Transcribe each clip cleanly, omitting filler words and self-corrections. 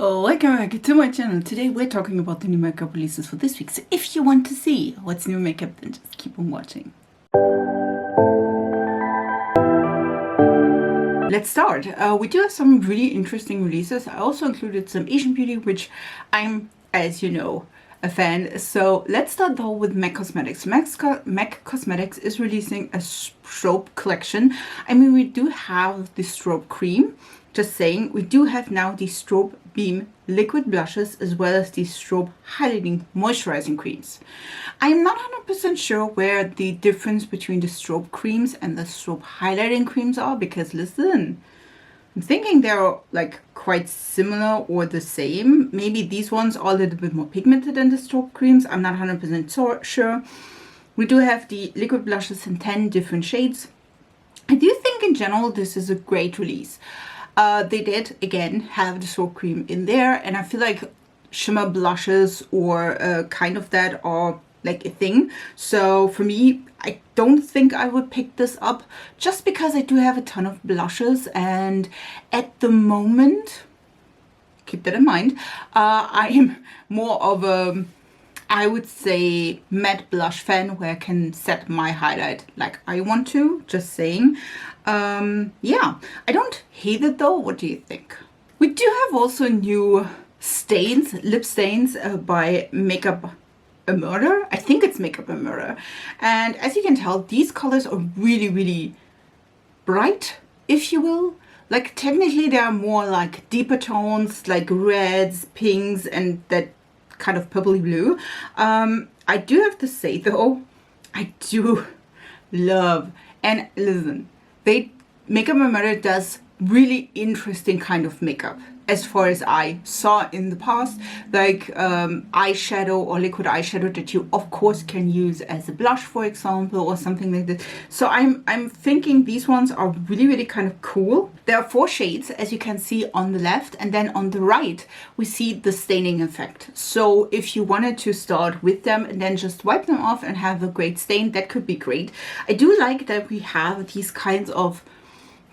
Welcome back to my channel. Today we're talking about the new makeup releases for this week. So if you want to see what's new makeup, then just keep on watching. Let's start. We do have some really interesting releases. I also included some Asian beauty, which I'm, as you know, a fan. So let's start though with MAC Cosmetics. MAC Cosmetics is releasing a strobe collection. I mean, we do have the strobe cream. Just saying, we do have now the Strobe Beam liquid blushes as well as the Strobe highlighting moisturizing creams. I'm not 100% sure where the difference between the strobe creams and the strobe highlighting creams are, because listen, I'm thinking they're like quite similar or the same. Maybe these ones are a little bit more pigmented than the strobe creams. I'm not 100% sure. We do have the liquid blushes in 10 different shades. I do think in general this is a great release. They did, again, have the strobe cream in there, and I feel like shimmer blushes or kind of that are like a thing. So for me, I don't think I would pick this up just because I do have a ton of blushes, and at the moment, keep that in mind, I am more of a, I would say, matte blush fan where I can set my highlight like I want to, just saying. Yeah, I don't hate it though. What do you think? We do have also new stains, lip stains by Makeup a Murder. I think it's Makeup a Murder. And as you can tell, these colors are really, really bright, if you will. Like technically they are more like deeper tones, like reds, pinks, and that kind of purpley blue. I do have to say though, I do love, and listen, Makeup a Murder does really interesting kind of makeup as far as I saw in the past, like eyeshadow or liquid eyeshadow that you of course can use as a blush, for example, or something like that. So I'm thinking these ones are really, really kind of cool. There are 4 shades, as you can see on the left, and then on the right we see the staining effect. So if you wanted to start with them and then just wipe them off and have a great stain, that could be great. I do like that we have these kinds of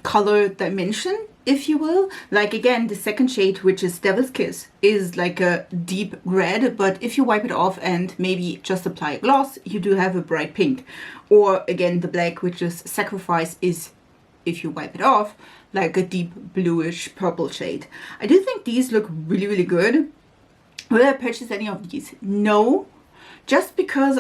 color dimension, if you will. Like again, the second shade, which is Devil's Kiss, is like a deep red, but if you wipe it off and maybe just apply a gloss, you do have a bright pink. Or again, the black, which is Sacrifice, is, if you wipe it off, like a deep bluish purple shade. I do think these look really, really good. Will I purchase any of these? No. Just because,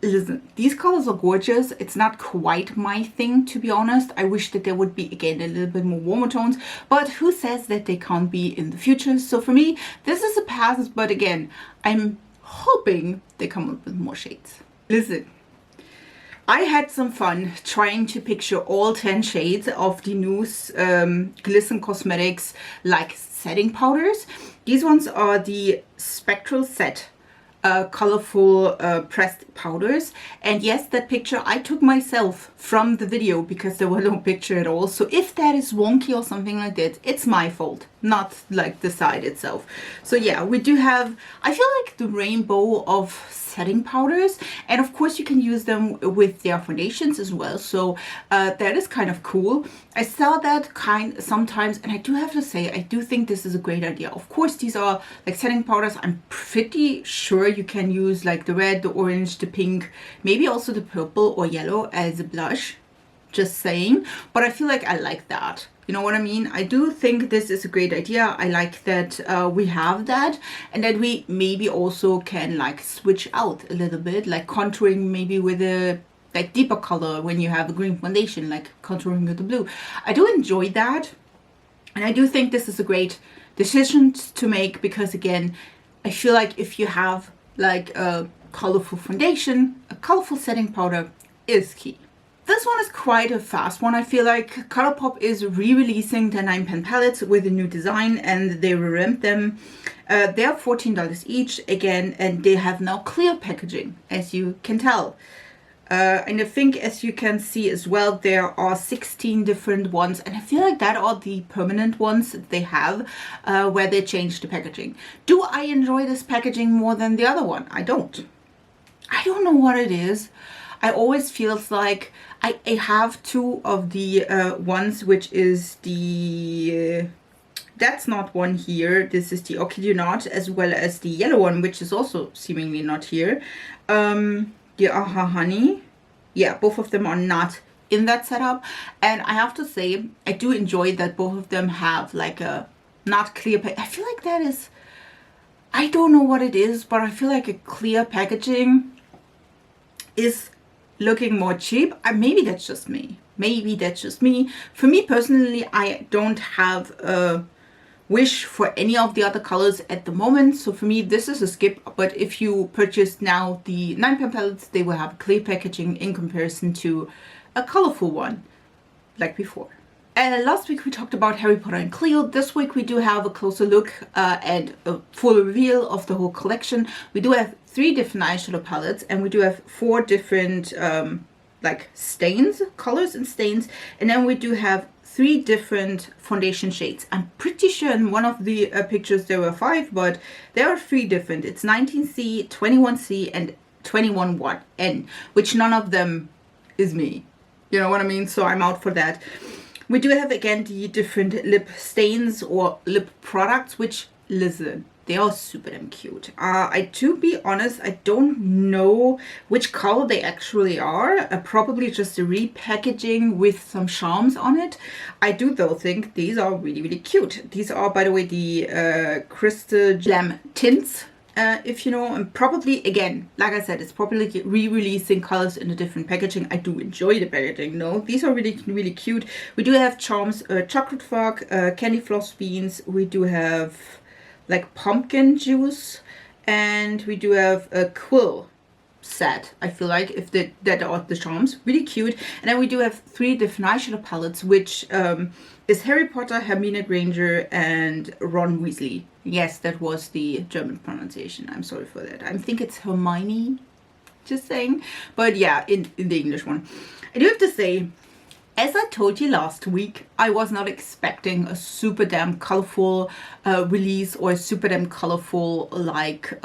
listen, these colors are gorgeous. It's not quite my thing, to be honest. I wish that there would be, again, a little bit more warmer tones. But who says that they can't be in the future? So for me, this is a pass. But again, I'm hoping they come up with more shades. Listen, I had some fun trying to picture all 10 shades of the new Glisten Cosmetics, like setting powders. These ones are the Spectral Set. Colorful pressed powders, and yes, that picture I took myself from the video because there was no picture at all. So if that is wonky or something like that, it's my fault, not like the side itself. So yeah, we do have, I feel like, the rainbow of setting powders, and of course you can use them with their foundations as well. So that is kind of cool. I saw that kind sometimes, and I do have to say, I do think this is a great idea. Of course, these are like setting powders. I'm pretty sure you can use like the red, the orange, the pink, maybe also the purple or yellow as a blush, just saying. But I feel like I like that. You know what I mean? I do think this is a great idea. I like that we have that, and that we maybe also can like switch out a little bit, like contouring maybe with a like deeper color when you have a green foundation, like contouring with the blue. I do enjoy that, and I do think this is a great decision to make, because again, I feel like if you have like a colorful foundation, a colorful setting powder is key. This one is quite a fast one. I feel like Colourpop is re-releasing the 9-pan palettes with a new design, and they revamped them. They are $14 each again, and they have now clear packaging, as you can tell. And I think, as you can see as well, there are 16 different ones, and I feel like that are the permanent ones that they have, where they changed the packaging. Do I enjoy this packaging more than the other one? I don't. I don't know what it is. I always feels like I have 2 of the ones, which is the that's not one here. This is the Orchid Not, as well as the yellow one, which is also seemingly not here. The Aha Honey. Yeah, both of them are not in that setup. And I have to say, I do enjoy that both of them have like a not clear I feel like that is, I don't know what it is, but I feel like a clear packaging is looking more cheap. Maybe that's just me. Maybe that's just me. For me personally, I don't have a wish for any of the other colors at the moment. So for me, this is a skip. But if you purchase now the 9 pan palettes, they will have clear packaging in comparison to a colorful one like before. Last week we talked about Harry Potter and Clio. This week we do have a closer look and a full reveal of the whole collection. We do have 3 different eyeshadow palettes, and we do have 4 different like stains, colors and stains, and then we do have 3 different foundation shades. I'm pretty sure in one of the pictures there were 5, but there are 3 different. It's 19C, 21C, and 21N, which none of them is me. You know what I mean? So I'm out for that. We do have, again, the different lip stains or lip products, which, listen, they are super damn cute. To be honest, I don't know which color they actually are. Probably just a repackaging with some charms on it. I do, though, think these are really, really cute. These are, by the way, the Crystal Gem tints. If you know, and probably, again, like I said, it's probably re-releasing colors in a different packaging. I do enjoy the packaging, no? These are really, really cute. We do have charms, chocolate fog, candy floss beans. We do have, like, pumpkin juice. And we do have a quill set, I feel like, if that are the charms. Really cute. And then we do have 3 different eyeshadow palettes, which is Harry Potter, Hermione Granger, and Ron Weasley. Yes, that was the German pronunciation. I'm sorry for that. I think it's Hermione, just saying. But yeah, in the English one. I do have to say, as I told you last week, I was not expecting a super damn colorful release or a super damn colorful like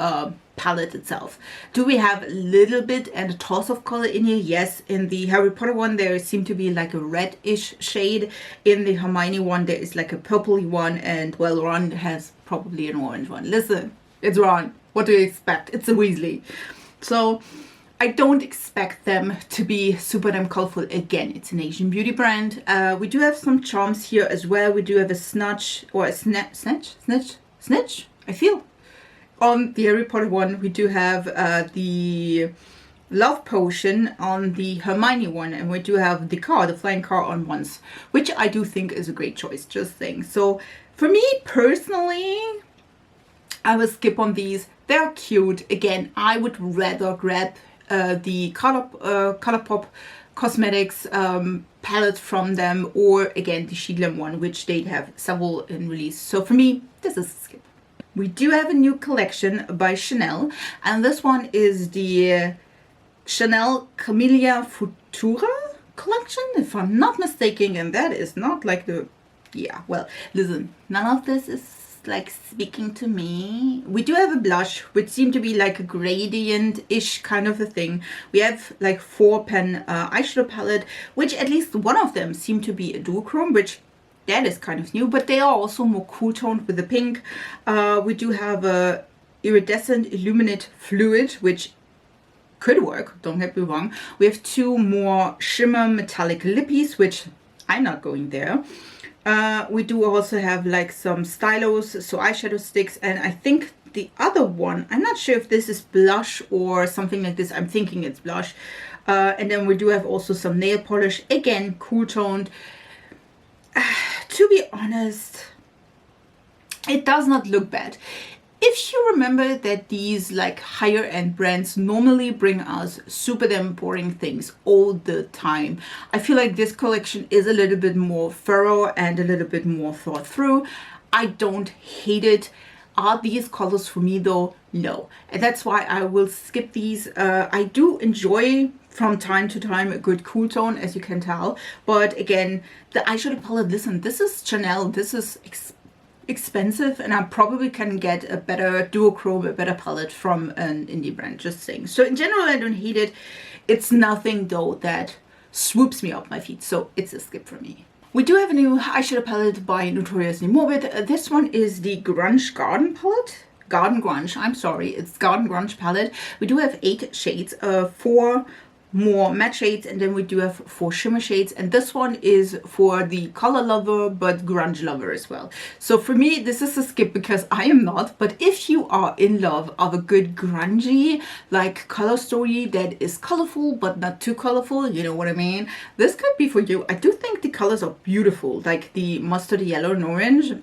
palette itself. Do we have a little bit and a toss of color in here? Yes. In the Harry Potter one, there seemed to be like a reddish shade. In the Hermione one, there is like a purpley one. And well, Ron has probably an orange one. Listen, it's Ron. What do you expect? It's a Weasley. So I don't expect them to be super damn colorful. Again, it's an Asian beauty brand. We do have some charms here as well. We do have a snatch or a snatch, I feel. On the Harry Potter one, we do have the love potion on the Hermione one, and we do have the car, the flying car on once, which I do think is a great choice, just saying. So for me personally, I will skip on these. They're cute. Again, I would rather grab the Colourpop Cosmetics palette from them, or again the Sheedlam one, which they have several in release. So for me, this is a skip. We do have a new collection by Chanel, and this one is the Chanel Camelia Futura collection, if I'm not mistaken, and that is not like the, yeah, well, listen, none of this is like speaking to me. We do have a blush, which seemed to be like a gradient-ish kind of a thing. We have like 4 pan eyeshadow palette, which at least one of them seemed to be a duochrome, which that is kind of new, but they are also more cool toned with the pink. We do have a iridescent illuminate fluid, which could work, don't get me wrong. We have 2 more shimmer metallic lippies, which I'm not going there. We do also have like some stylos, so eyeshadow sticks, and I think the other one, I'm not sure if this is blush or something like this. I'm thinking it's blush. And then we do have also some nail polish, again cool toned. To be honest, it does not look bad. If you remember that these like higher end brands normally bring us super damn boring things all the time, I feel like this collection is a little bit more thorough and a little bit more thought through. I don't hate it. Are these colors for me though? No. And that's why I will skip these. I do enjoy from time to time a good cool tone, as you can tell. But again, the eyeshadow palette, listen, this is Chanel. This is expensive, and I probably can get a better duochrome, a better palette from an indie brand, just saying. So in general, I don't hate it. It's nothing though that swoops me off my feet. So it's a skip for me. We do have a new eyeshadow palette by Notoriously Morbid. This one is the Grunge Garden palette. Garden Grunge, I'm sorry, it's Garden Grunge palette. We do have 8 shades, 4 more matte shades, and then we do have 4 shimmer shades, and this one is for the color lover but grunge lover as well. So for me this is a skip because I am not, but if you are in love of a good grungy like color story that is colorful but not too colorful, you know what I mean, this could be for you. I do think the colors are beautiful, like the mustard yellow and orange.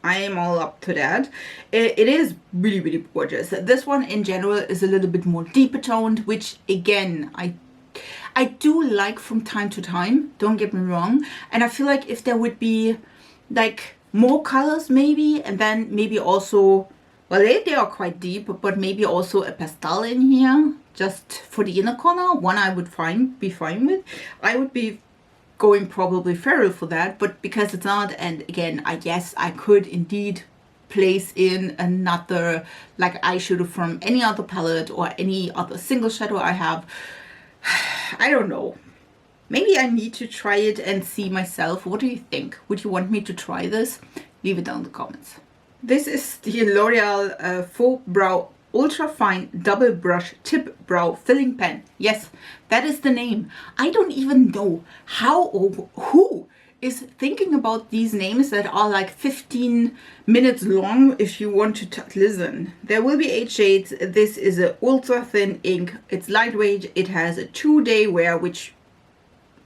I am all up to that. It is really, really gorgeous. This one in general is a little bit more deeper toned, which again, I do like from time to time, don't get me wrong. And I feel like if there would be like more colors maybe, and then maybe also, well, they are quite deep, but maybe also a pastel in here, just for the inner corner, one I would be fine with. I would be going probably feral for that, but because it's not, and again, I guess I could indeed place in another like eyeshadow from any other palette or any other single shadow I have. I don't know, maybe I need to try it and see myself. What do you think? Would you want me to try this? Leave it down in the comments. This is the Loreal Faux Brow Ultra Fine Double Brush Tip Brow Filling Pen. Yes, that is the name. I don't even know how or who is thinking about these names that are like 15 minutes long if you want to listen. There will be 8 shades. This is a ultra thin ink. It's lightweight. It has a 2-day wear, which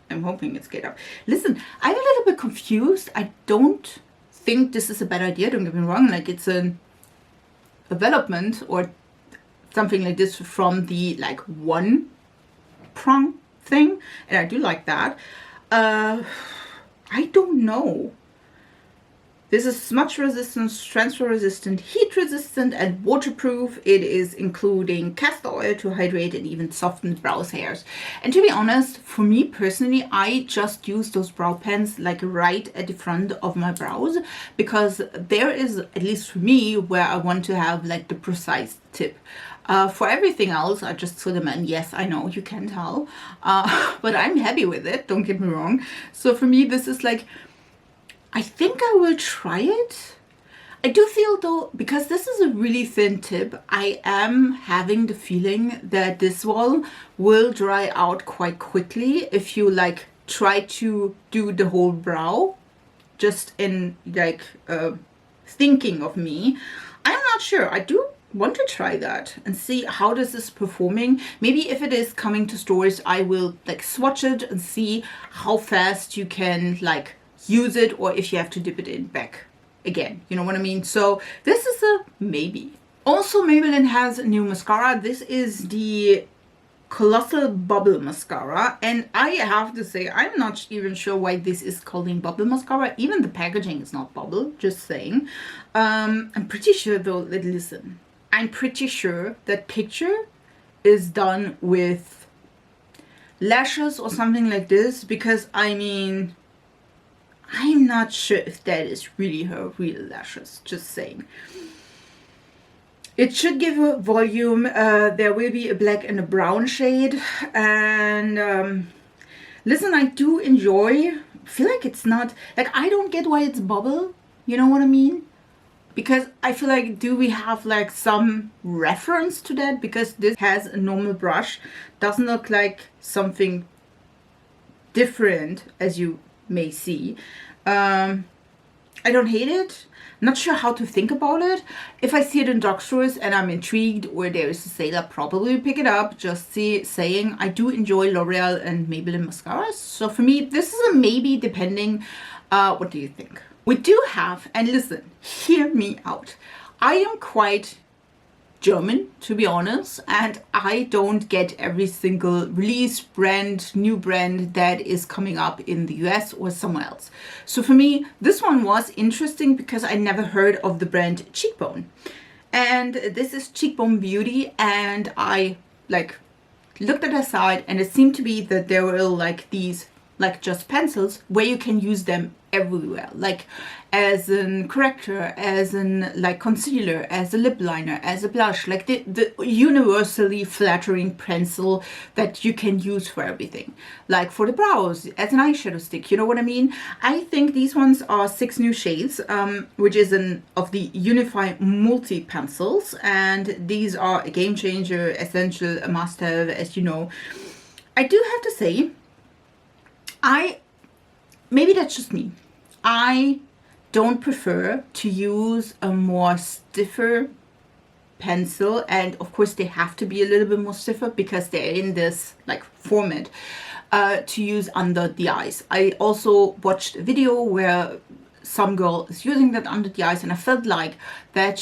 I'm hoping it's get up. Listen, I'm a little bit confused. I don't think this is a bad idea. Don't get me wrong. Like, it's a development or something like this from the like one prong thing, and I do like that. I don't know. This is smudge resistant, transfer resistant, heat resistant, and waterproof. It is including castor oil to hydrate and even soften brows hairs. And to be honest, for me personally, I just use those brow pens like right at the front of my brows, because there is, at least for me, where I want to have like the precise tip. For everything else, I just fill them in. Yes, I know, you can tell. But I'm happy with it, don't get me wrong. So for me, this is like, I think I will try it. I do feel though, because this is a really thin tip, I am having the feeling that this one will dry out quite quickly if you like try to do the whole brow just in like thinking of me. I'm not sure. I do want to try that and see how this is performing. Maybe if it is coming to stores, I will like swatch it and see how fast you can like use it, or if you have to dip it in back again, you know what I mean? So this is a maybe. Also, Maybelline has a new mascara. This is the Colossal Bubble Mascara, and I have to say I'm not even sure why this is called Bubble Mascara. Even the packaging is not bubble, just saying. I'm pretty sure though that, listen, I'm pretty sure that picture is done with lashes or something like this, because I mean, I'm not sure if that is really her real lashes, just saying. It should give a volume. There will be a black and a brown shade. And listen, I do enjoy, I feel like it's not, like I don't get why it's bubble, you know what I mean? Because I feel like, do we have like some reference to that? Because this has a normal brush, doesn't look like something different, as you may see. I don't hate it. Not sure how to think about it. If I see it in drugstores and I'm intrigued, or there is a sale, I'll probably pick it up. Just saying, I do enjoy L'Oreal and Maybelline mascaras. So for me, this is a maybe, depending. What do you think? We do have, and listen, hear me out. I am quite German, to be honest, and I don't get every single release brand, new brand that is coming up in the US or somewhere else. So for me, this one was interesting because I never heard of the brand Cheekbone. And this is Cheekbone Beauty, and I like looked at the side, and it seemed to be that there were like these like just pencils where you can use them everywhere, like as a corrector, as an like concealer, as a lip liner, as a blush, like the universally flattering pencil that you can use for everything, like for the brows, as an eyeshadow stick, you know what I mean? I think these ones are 6 new shades, which is of the Unify multi pencils, and these are a game changer, essential, a must have, as you know. I do have to say, maybe that's just me, I don't prefer to use a more stiffer pencil, and of course they have to be a little bit more stiffer because they're in this like format, to use under the eyes. I also watched a video where some girl is using that under the eyes, and I felt like that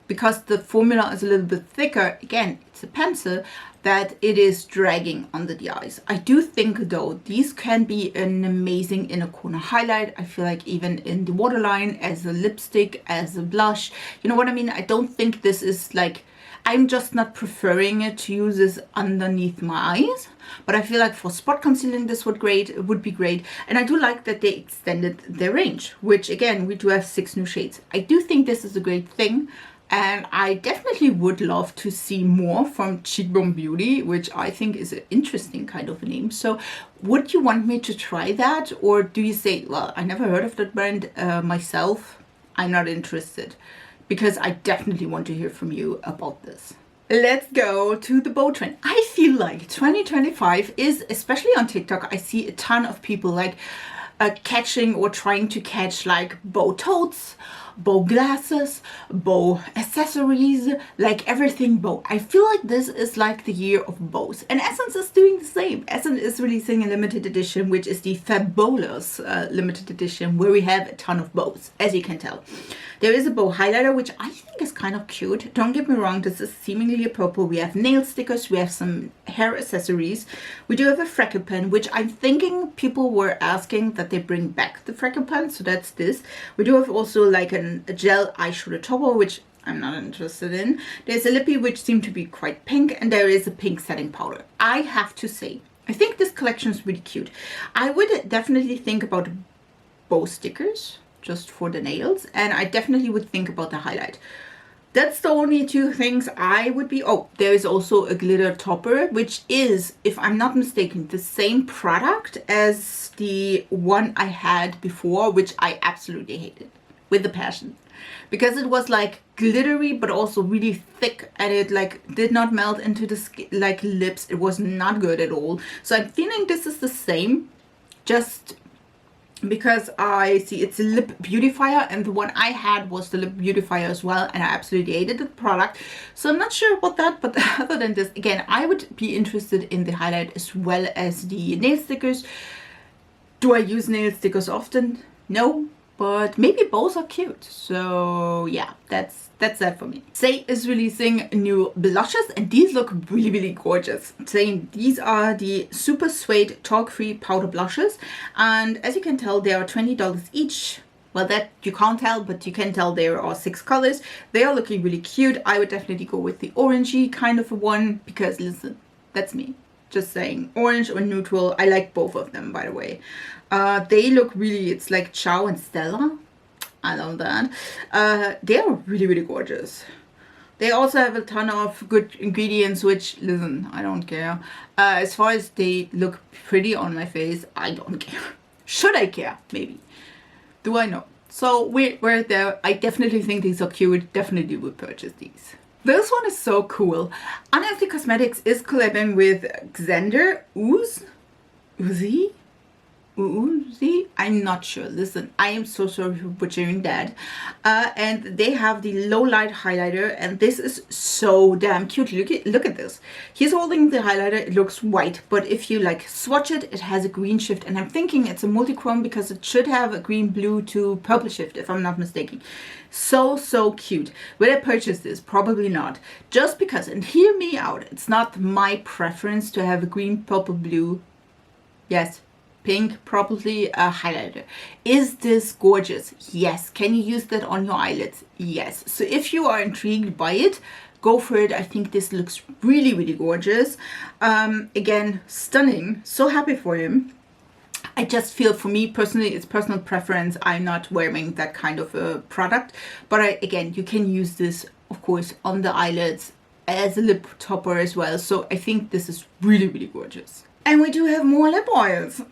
because the formula is a little bit thicker, again, it's a pencil, that it is dragging under the eyes. I do think though these can be an amazing inner corner highlight. I feel like even in the waterline, as a lipstick, as a blush, you know what I mean? I don't think this is like, I'm just not preferring it to use this underneath my eyes, but I feel like for spot concealing this would be great. And I do like that they extended their range, which again, we do have 6 new shades. I do think this is a great thing. And I definitely would love to see more from Cheekbone Beauty, which I think is an interesting kind of a name. So would you want me to try that? Or do you say, well, I never heard of that brand myself, I'm not interested? Because I definitely want to hear from you about this. Let's go to the bow trend. I feel like 2025 is, especially on TikTok, I see a ton of people like catching or trying to catch like bow totes, bow glasses, bow accessories, like everything bow. I feel like this is like the year of bows, and Essence is doing the same. Essence is releasing a limited edition, which is the Fabowlous limited edition, where we have a ton of bows, as you can tell. There is a bow highlighter, which I think is kind of cute. Don't get me wrong, this is seemingly a purple. We have nail stickers, we have some hair accessories. We do have a freckle pen, which I'm thinking people were asking that they bring back the freckle pen, so that's this. We do have also like a gel eyeshadow topper, which I'm not interested in. There's a lippy, which seemed to be quite pink, and there is a pink setting powder. I have to say, I think this collection is really cute. I would definitely think about bow stickers just for the nails, and I definitely would think about the highlight. That's the only 2 things I would be. Oh, there is also a glitter topper, which is, if I'm not mistaken, the same product as the one I had before, which I absolutely hated with the passion, because it was like glittery but also really thick, and it like did not melt into the skin, like lips. It was not good at all. So I'm feeling this is the same, just because I see it's a lip beautifier, and the one I had was the lip beautifier as well, and I absolutely hated the product. So I'm not sure about that, but other than this, again, I would be interested in the highlight as well as the nail stickers. Do I use nail stickers often? No, but maybe both are cute. So yeah, that's that for me. Saie is releasing new blushes, and these look really, really gorgeous. Saying these are the Super Suede Talc-Free powder blushes, and as you can tell, they are $20 each. Well, that you can't tell, but you can tell there are 6 colors. They are looking really cute. I would definitely go with the orangey kind of a one, because listen, that's me. Just saying, orange or neutral. I like both of them, by the way. They look really, it's like Chow and Stella. I love that. They are really, really gorgeous. They also have a ton of good ingredients, which, listen, I don't care. As far as they look pretty on my face, I don't care. Should I care? Maybe. Do I know? So we're there. I definitely think these are cute. Definitely would purchase these. This one is so cool. Unearthly Cosmetics is collabing with Xander, Ooze? I'm not sure. Listen, I am so sorry for butchering that. And they have the low light highlighter, and this is so damn cute. Look at this. He's holding the highlighter. It looks white, but if you like swatch it, it has a green shift, and I'm thinking it's a multi-chrome because it should have a green, blue to purple shift, if I'm not mistaken. So cute. Will I purchase this? Probably not. Just because, and hear me out, it's not my preference to have a green, purple, blue. Yes. Pink, probably a highlighter. Is this gorgeous? Yes. Can you use that on your eyelids? Yes. So if you are intrigued by it, go for it. I think this looks really, really gorgeous. Again, stunning. So happy for him. I just feel, for me personally, it's personal preference. I'm not wearing that kind of a product. But again, you can use this, of course, on the eyelids as a lip topper as well. So I think this is really, really gorgeous. And we do have more lip oils.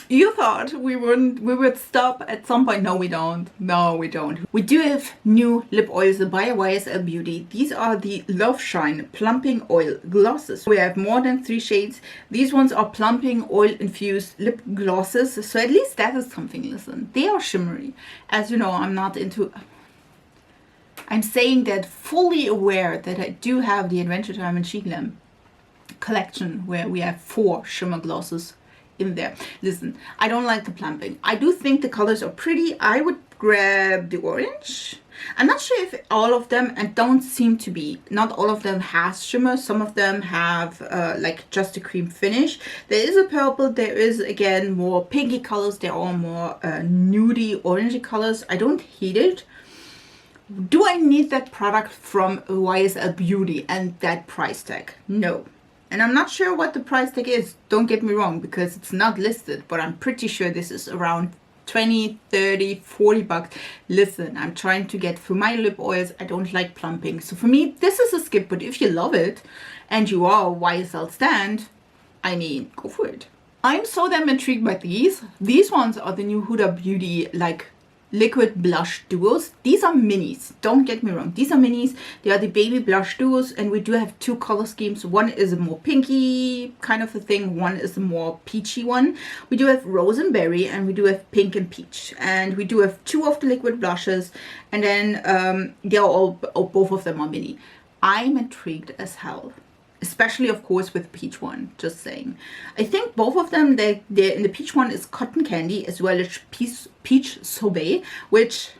You thought we would stop at some point. No, we don't. No, we don't. We do have new lip oils by YSL Beauty. These are the Love Shine Plumping Oil Glosses. We have more than 3 shades. These ones are plumping oil infused lip glosses. So at least that is something. Listen, they are shimmery. As you know, I'm not into... I'm saying that fully aware that I do have the Adventure Time and Cheek Glam collection where we have 4 shimmer glosses in there. Listen, I don't like the plumping. I do think the colors are pretty. I would grab the orange. I'm not sure if all of them, and don't seem to be, not all of them has shimmer. Some of them have like just a cream finish. There is a purple. There is again more pinky colors. There are more nudie orangey colors. I don't hate it. Do I need that product from YSL Beauty and that price tag? No. And I'm not sure what the price tag is, don't get me wrong, because it's not listed, but I'm pretty sure this is around 20, 30, 40 bucks. Listen, I'm trying to get through my lip oils. I don't like plumping. So for me, this is a skip, but if you love it and you are a YSL stand, I mean, go for it. I'm so damn intrigued by these. These ones are the new Huda Beauty, like, liquid blush duos. These are minis, don't get me wrong, these are minis. They are the baby blush duos, and we do have 2 color schemes. One is a more pinky kind of a thing, one is a more peachy one. We do have rose and berry, and we do have pink and peach, and we do have 2 of the liquid blushes, and then they are all both of them are mini. I'm intrigued as hell, especially of course with peach one, just saying. I think both of them, they're in the peach one is cotton candy as well as peach sorbet, which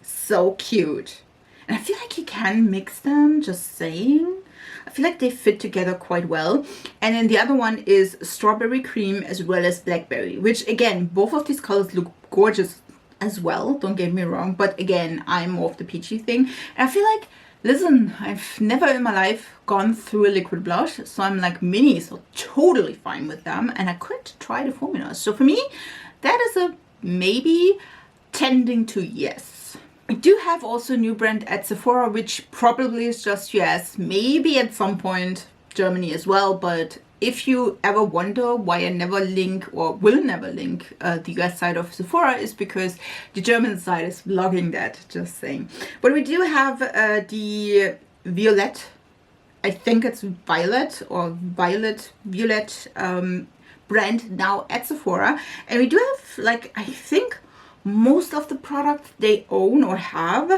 so cute. And I feel like you can mix them, just saying. I feel like they fit together quite well. And then the other one is strawberry cream as well as blackberry, which again, both of these colors look gorgeous as well, don't get me wrong. But again, I'm more of the peachy thing. And I feel like, listen, I've never in my life gone through a liquid blush, so I'm like minis are totally fine with them, and I could try the formula. So for me, that is a maybe tending to yes. We do have also a new brand at Sephora, which probably is just US, maybe at some point Germany as well, but if you ever wonder why I never link or will never link the US side of Sephora, is because the German side is blogging that, just saying. But we do have the Violet, I think it's Violet or Violet brand now at Sephora. And we do have, like, I think most of the products they own or have.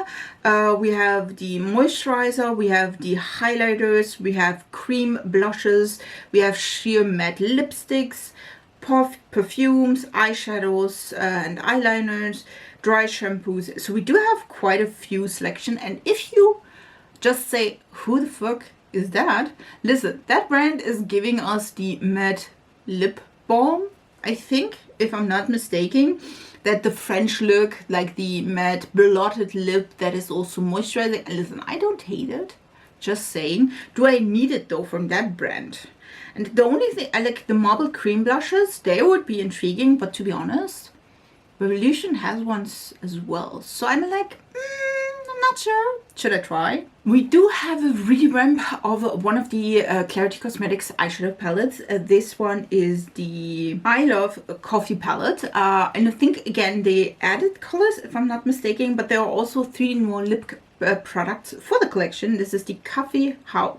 We have the moisturizer, we have the highlighters, we have cream blushes, we have sheer matte lipsticks, perfumes, eyeshadows and eyeliners, dry shampoos. So we do have quite a few selection. And if you just say, who the fuck is that? Listen, that brand is giving us the matte lip balm, I think, if I'm not mistaken. That the French look, like the matte blotted lip that is also moisturizing. And listen, I don't hate it, just saying. Do I need it though from that brand? And the only thing, I like the marble cream blushes, they would be intriguing, but to be honest, Revolution has ones as well. So I'm like, I'm not sure. Should I try? We do have a revamp of one of the Clarity Cosmetics eyeshadow palettes. This one is the I Love Coffee palette. And I think, again, they added colors, if I'm not mistaken, but there are also 3 more lip products for the collection. This is the Coffee House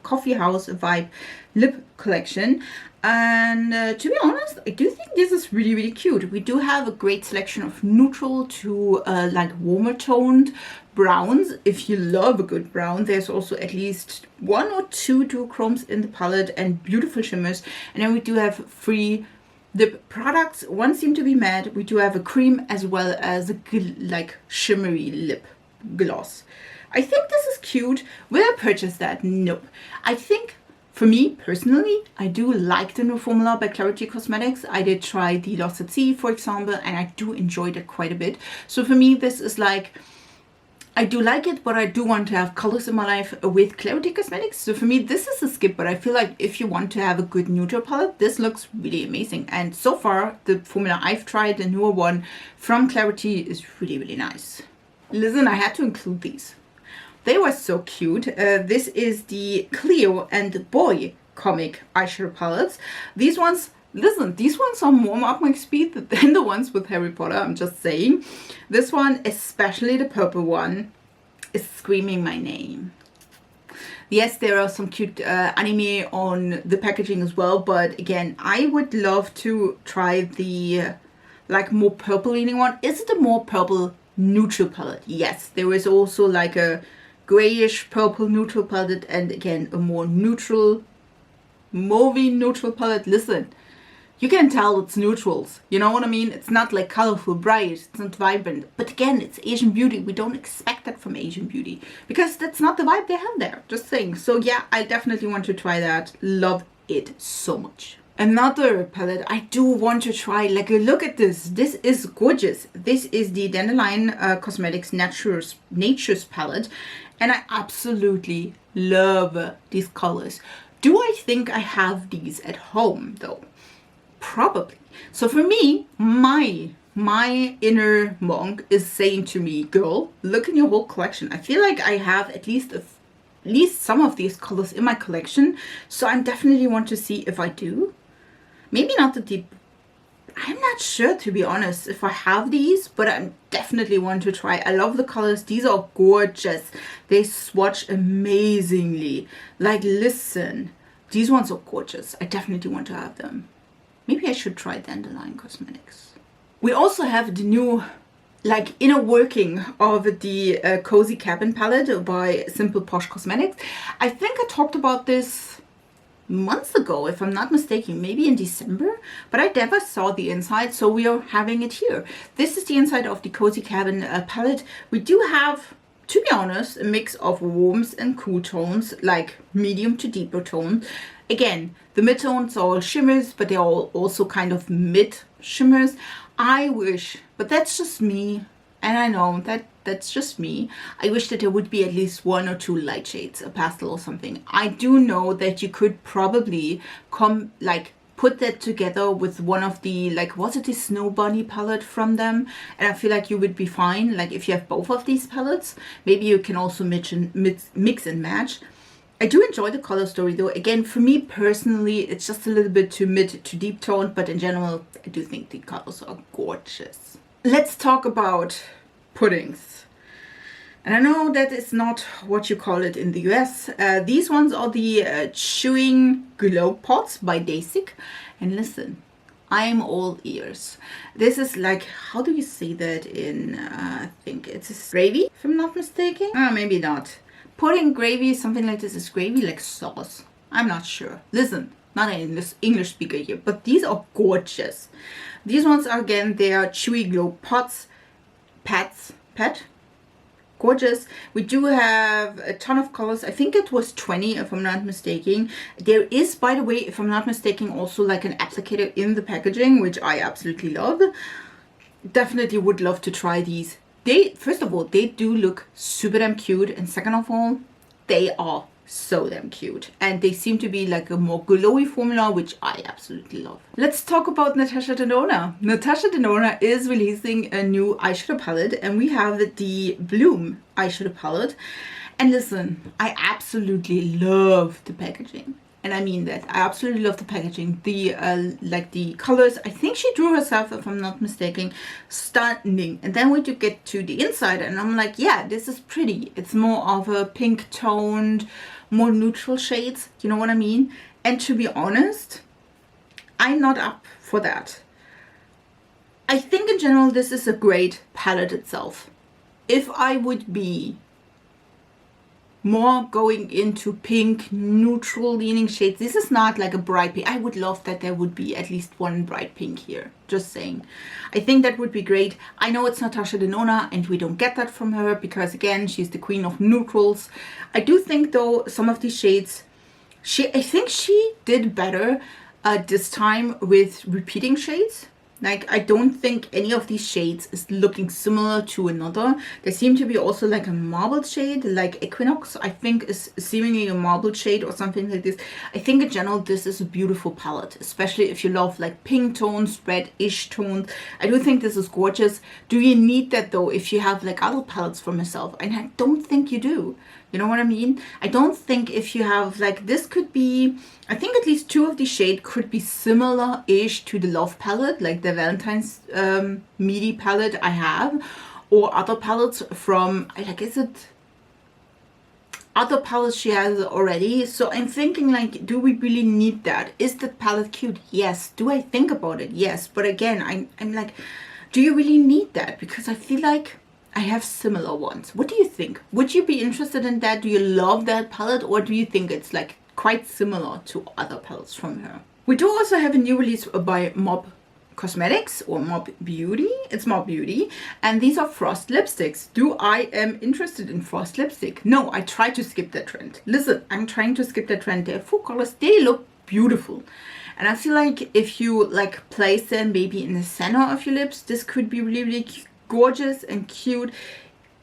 Vibe Lip Collection. And to be honest, I do think this is really, really cute. We do have a great selection of neutral to like warmer toned browns. If you love a good brown, there's also at least 1 or 2 duochromes in the palette and beautiful shimmers. And then we do have 3 lip products. One seem to be matte. We do have a cream as well as a like shimmery lip gloss. I think this is cute. Will I purchase that? Nope. I think, for me personally, I do like the new formula by Clarity Cosmetics. I did try the Lost at Sea, for example, and I do enjoy that quite a bit. So for me, this is like, I do like it, but I do want to have colors in my life with Clarity Cosmetics. So for me, this is a skip, but I feel like if you want to have a good neutral palette, this looks really amazing. And so far, the formula I've tried, the newer one from Clarity, is really, really nice. Listen, I had to include these. They were so cute. This is the Clio and Boy comic eyeshadow palettes. These ones, listen, these ones are more up my speed than the ones with Harry Potter, I'm just saying. This one, especially the purple one, is screaming my name. Yes, there are some cute anime on the packaging as well, but again, I would love to try the like more purple leaning one. Is it a more purple neutral palette? Yes, there is also like a grayish purple neutral palette, and again a more neutral mauvey neutral palette. Listen, you can tell it's neutrals, you know what I mean? It's not like colorful, bright, it's not vibrant. But again, it's Asian beauty. We don't expect that from Asian beauty because that's not the vibe they have there. Just saying. So yeah, I definitely want to try that. Love it so much. Another palette I do want to try, like look at this. This is gorgeous. This is the Dandelion Cosmetics Nature's palette. And I absolutely love these colors. Do I think I have these at home though? Probably. So for me, my inner monk is saying to me, girl, look in your whole collection. I feel like I have at least some of these colors in my collection. So I definitely want to see if I do. Maybe not the deep. I'm not sure, to be honest, if I have these, but I definitely want to try. I love the colors. These are gorgeous. They swatch amazingly. Like, listen, these ones are gorgeous. I definitely want to have them. Maybe I should try Dandelion Cosmetics. We also have the new, like, inner working of the Cozy Cabin palette by Simple Posh Cosmetics. I think I talked about this months ago, if I'm not mistaken, maybe in December, but I never saw the inside, so we are having it here. This is the inside of the Cozy Cabin palette. We do have, to be honest, a mix of warms and cool tones, like medium to deeper tones. Again, the mid-tones are all shimmers, but they're all also kind of mid shimmers. I wish, but that's just me, and I know that that's just me. I wish that there would be at least one or two light shades, a pastel or something. I do know that you could probably put that together with one of the, like, was it the Snow Bunny palette from them? And I feel like you would be fine. Like, if you have both of these palettes, maybe you can also mix and match. I do enjoy the color story though. Again, for me personally, it's just a little bit too mid to deep toned, but in general, I do think the colors are gorgeous. Let's talk about puddings. And I know that is not what you call it in the US. These ones are the Chewing Glow Pots by Dasic. And listen, I'm all ears. This is like, how do you say that in, I think it's gravy, if I'm not mistaken? Maybe not. Pudding, gravy, something like this is gravy, like sauce. I'm not sure. Listen, not an English speaker here, but these are gorgeous. These ones are, again, they are Chewy Glow Pots, pet. Gorgeous. We do have a ton of colors. I think it was 20 if I'm not mistaken. There is, by the way, if I'm not mistaken, also like an applicator in the packaging, which I absolutely love. Definitely would love to try these. First of all, they do look super damn cute, and second of all, they are so damn cute, and they seem to be like a more glowy formula, which I absolutely love. Let's talk about Natasha Denona. Natasha Denona is releasing a new eyeshadow palette, and we have the Bloom eyeshadow palette. And listen, I absolutely love the packaging, and I mean that. I absolutely love the packaging. The like the colors, I think she drew herself, if I'm not mistaken. Stunning. And then we do get to the inside, and I'm like, yeah, this is pretty. It's more of a pink toned, more neutral shades, you know what I mean? And to be honest, I'm not up for that. I think in general this is a great palette itself. If I would be more going into pink, neutral leaning shades, this is not like a bright pink. I would love that there would be at least one bright pink here, just saying. I think that would be great. I know it's Natasha Denona and we don't get that from her because, again, she's the queen of neutrals. I do think though some of these shades, I think she did better this time with repeating shades. Like, I don't think any of these shades is looking similar to another. There seem to be also like a marble shade, like Equinox, I think is seemingly a marble shade or something like this. I think in general, this is a beautiful palette, especially if you love like pink tones, red-ish tones. I do think this is gorgeous. Do you need that though if you have like other palettes from yourself? And I don't think you do. You know what I mean? I don't think if you have like, this could be, I think at least 2 of the shade could be similar-ish to the Love palette, like the Valentine's meaty palette I have, or other palettes from, like, is it other palettes she has already? So I'm thinking like, do we really need that? Is that palette cute? Yes. Do I think about it? Yes. But again, I'm like, do you really need that? Because I feel like I have similar ones. What do you think? Would you be interested in that? Do you love that palette, or do you think it's like quite similar to other palettes from her? We do also have a new release by Mob Cosmetics or Mob Beauty. It's Mob Beauty, and these are Frost lipsticks. Do I am interested in Frost lipstick? No, I try to skip that trend. Listen, I'm trying to skip that trend. They're full colors. They look beautiful. And I feel like if you like place them maybe in the center of your lips, this could be really, really gorgeous and cute.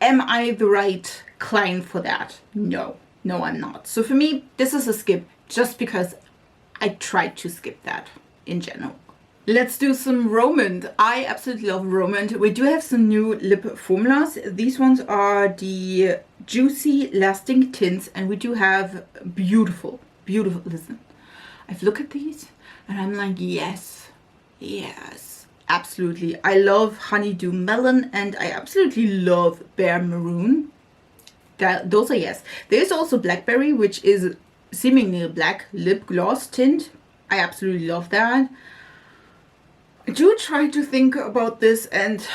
Am I the right client for that? No, I'm not. So for me, this is a skip just because I tried to skip that in general. Let's do some Romand. I absolutely love Romand. We do have some new lip formulas. These ones are the Juicy Lasting Tints, and we do have beautiful, beautiful, listen. I've looked at these and I'm like, yes. Absolutely. I love Honeydew Melon, and I absolutely love Bare Maroon. Those are yes. There's also Blackberry, which is seemingly a black lip gloss tint. I absolutely love that. I do try to think about this and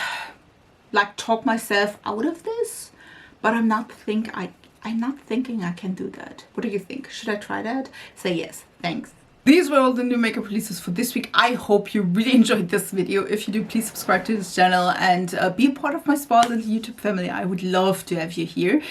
like talk myself out of this, but I'm not thinking I can do that. What do you think? Should I try that? Say yes. Thanks. These were all the new makeup releases for this week. I hope you really enjoyed this video. If you do, please subscribe to this channel and be a part of my small little YouTube family. I would love to have you here.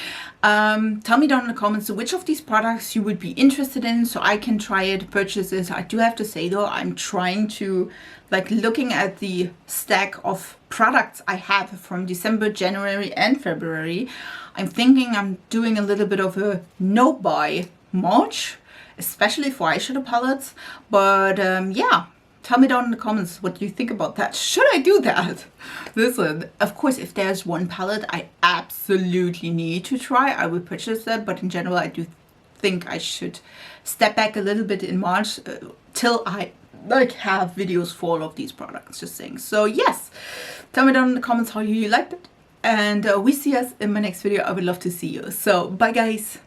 Tell me down in the comments which of these products you would be interested in so I can try it, purchase it. I do have to say though, I'm trying to, like, looking at the stack of products I have from December, January and February, I'm thinking I'm doing a little bit of a no buy March, especially for eyeshadow palettes. But yeah, tell me down in the comments what you think about that. Should I do that? Listen, of course, if there's one palette I absolutely need to try, I will purchase that. But in general, I do think I should step back a little bit in March till I like have videos for all of these products, just saying. So yes, tell me down in the comments how you liked it, and we see us in my next video. I would love to see you. So bye guys.